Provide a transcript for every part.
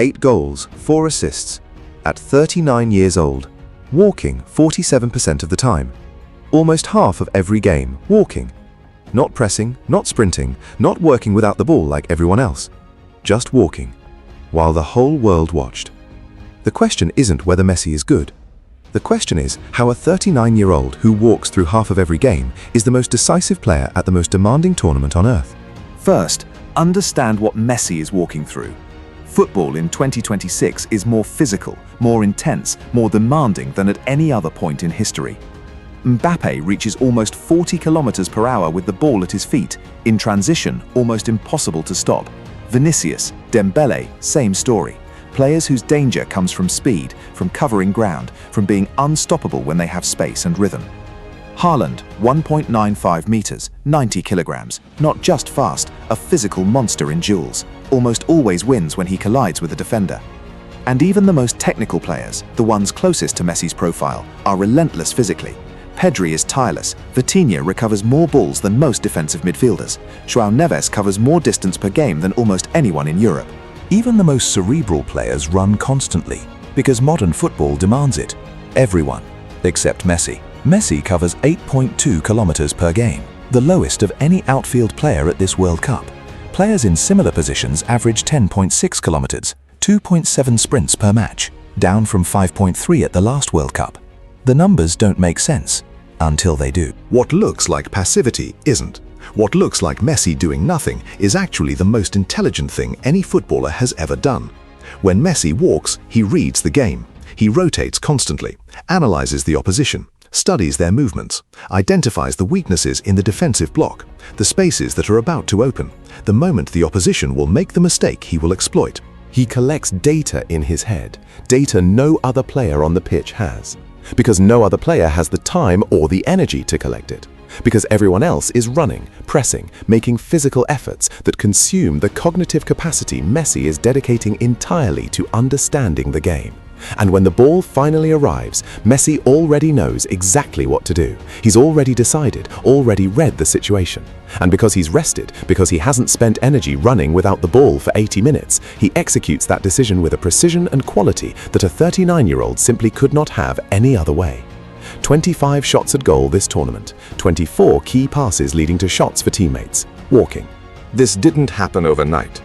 8 goals, 4 assists. At 39 years old, walking 47% of the time. Almost half of every game, walking. Not pressing, not sprinting, not working without the ball like everyone else. Just walking, while the whole world watched. The question isn't whether Messi is good. The question is how a 39-year-old who walks through half of every game is the most decisive player at the most demanding tournament on earth. First, understand what Messi is walking through. Football in 2026 is more physical, more intense, more demanding than at any other point in history. Mbappe reaches almost 40 kilometers per hour with the ball at his feet. In transition, almost impossible to stop. Vinicius, Dembele, same story. Players whose danger comes from speed, from covering ground, from being unstoppable when they have space and rhythm. Haaland, 1.95 meters, 90 kilograms, not just fast, a physical monster in duels, almost always wins when he collides with a defender. And even the most technical players, the ones closest to Messi's profile, are relentless physically. Pedri is tireless, Vitinha recovers more balls than most defensive midfielders, João Neves covers more distance per game than almost anyone in Europe. Even the most cerebral players run constantly, because modern football demands it. Everyone, except Messi. Messi covers 8.2 kilometers per game, the lowest of any outfield player at this World Cup. Players in similar positions average 10.6 kilometers, 2.7 sprints per match, down from 5.3 at the last World Cup. The numbers don't make sense, until they do. What looks like passivity isn't. What looks like Messi doing nothing is actually the most intelligent thing any footballer has ever done. When Messi walks, he reads the game. He rotates constantly, analyzes the opposition, studies their movements, identifies the weaknesses in the defensive block, the spaces that are about to open. The moment the opposition will make the mistake, he will exploit. He collects data in his head, data no other player on the pitch has. Because no other player has the time or the energy to collect it. Because everyone else is running, pressing, making physical efforts that consume the cognitive capacity Messi is dedicating entirely to understanding the game. And when the ball finally arrives, Messi already knows exactly what to do. He's already decided, already read the situation. And because he's rested, because he hasn't spent energy running without the ball for 80 minutes, he executes that decision with a precision and quality that a 39-year-old simply could not have any other way. 25 shots at goal this tournament, 24 key passes leading to shots for teammates, walking. This didn't happen overnight.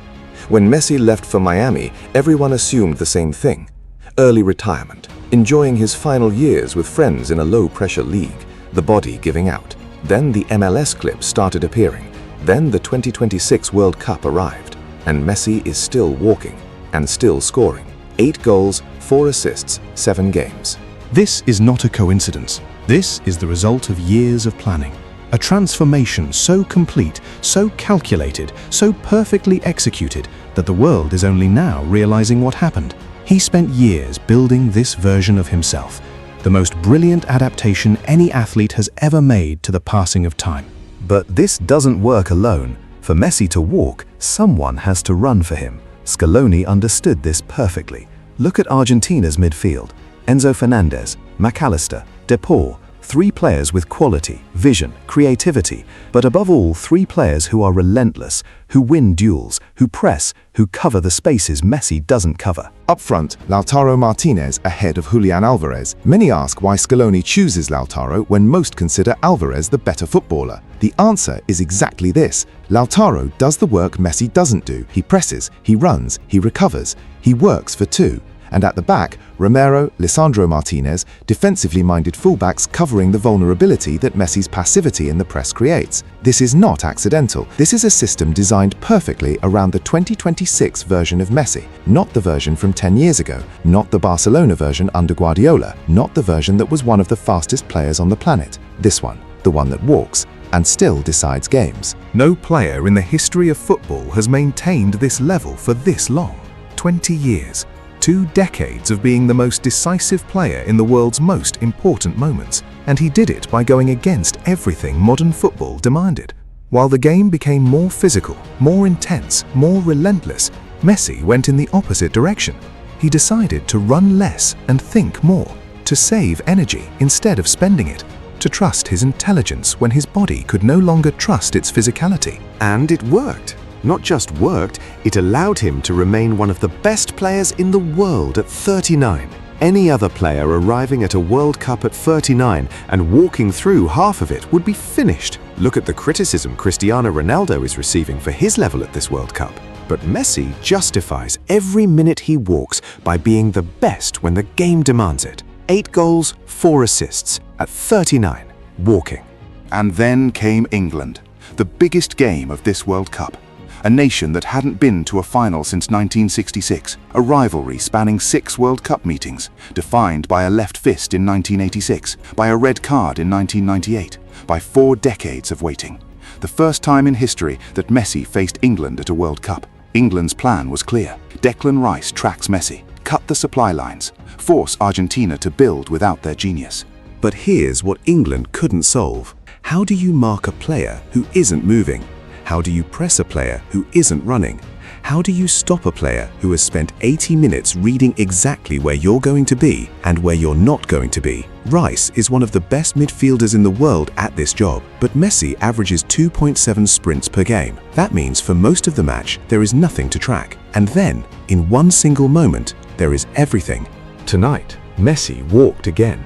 When Messi left for Miami, everyone assumed the same thing. Early retirement, enjoying his final years with friends in a low-pressure league, the body giving out. Then the MLS clips started appearing. Then the 2026 World Cup arrived, and Messi is still walking and still scoring. 8 goals, 4 assists, 7 games. This is not a coincidence. This is the result of years of planning. A transformation so complete, so calculated, so perfectly executed that the world is only now realizing what happened. He spent years building this version of himself, the most brilliant adaptation any athlete has ever made to the passing of time. But this doesn't work alone. For Messi to walk, someone has to run for him. Scaloni understood this perfectly. Look at Argentina's midfield. Enzo Fernandez, McAllister, De Paul, 3 players with quality, vision, creativity, but above all 3 players who are relentless, who win duels, who press, who cover the spaces Messi doesn't cover. Up front, Lautaro Martinez ahead of Julian Alvarez. Many ask why Scaloni chooses Lautaro when most consider Alvarez the better footballer. The answer is exactly this. Lautaro does the work Messi doesn't do. He presses, he runs, he recovers, he works for 2. And at the back, Romero, Lisandro Martinez, defensively minded fullbacks covering the vulnerability that Messi's passivity in the press creates. This is not accidental. This is a system designed perfectly around the 2026 version of Messi, not the version from 10 years ago, not the Barcelona version under Guardiola, not the version that was one of the fastest players on the planet. This one, the one that walks and still decides games. No player in the history of football has maintained this level for this long. 20 years. 2 decades of being the most decisive player in the world's most important moments, and he did it by going against everything modern football demanded. While the game became more physical, more intense, more relentless, Messi went in the opposite direction. He decided to run less and think more, to save energy instead of spending it, to trust his intelligence when his body could no longer trust its physicality. And it worked. not just worked, it allowed him to remain one of the best players in the world at 39. Any other player arriving at a World Cup at 39 and walking through half of it would be finished. Look at the criticism Cristiano Ronaldo is receiving for his level at this World Cup. But Messi justifies every minute he walks by being the best when the game demands it. 8 goals, 4 assists at 39, walking. And then came England, the biggest game of this World Cup. A nation that hadn't been to a final since 1966, a rivalry spanning 6 World Cup meetings, defined by a left fist in 1986, by a red card in 1998, by 4 decades of waiting. The first time in history that Messi faced England at a World Cup. England's plan was clear. Declan Rice tracks Messi, cut the supply lines, force Argentina to build without their genius. But here's what England couldn't solve. How do you mark a player who isn't moving? How do you press a player who isn't running? How do you stop a player who has spent 80 minutes reading exactly where you're going to be and where you're not going to be? Rice is one of the best midfielders in the world at this job, but Messi averages 2.7 sprints per game. That means for most of the match, there is nothing to track. And then, in one single moment, there is everything. Tonight, Messi walked again.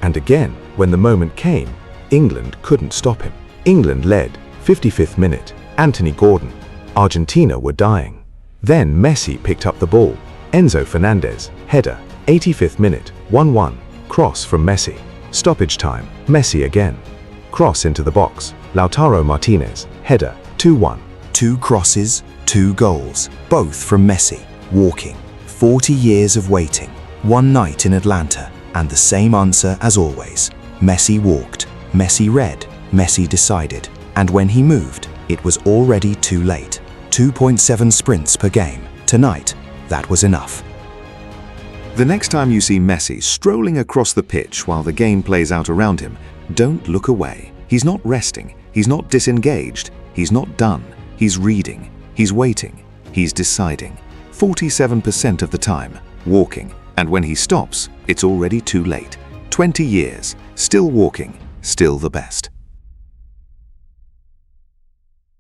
And again, when the moment came, England couldn't stop him. England led, 55th minute. Anthony Gordon. Argentina were dying. Then Messi picked up the ball. Enzo Fernandez, header, 85th minute, 1-1. Cross from Messi. Stoppage time, Messi again. Cross into the box. Lautaro Martinez, header, 2-1. 2 crosses, 2 goals, both from Messi, walking. 40 years of waiting, 1 night in Atlanta, and the same answer as always. Messi walked, Messi read, Messi decided, and when he moved, it was already too late. 2.7 sprints per game. Tonight, that was enough. The next time you see Messi strolling across the pitch while the game plays out around him, don't look away. He's not resting, he's not disengaged, he's not done, he's reading, he's waiting, he's deciding. 47% of the time, walking, and when he stops, it's already too late. 20 years, still walking, still the best.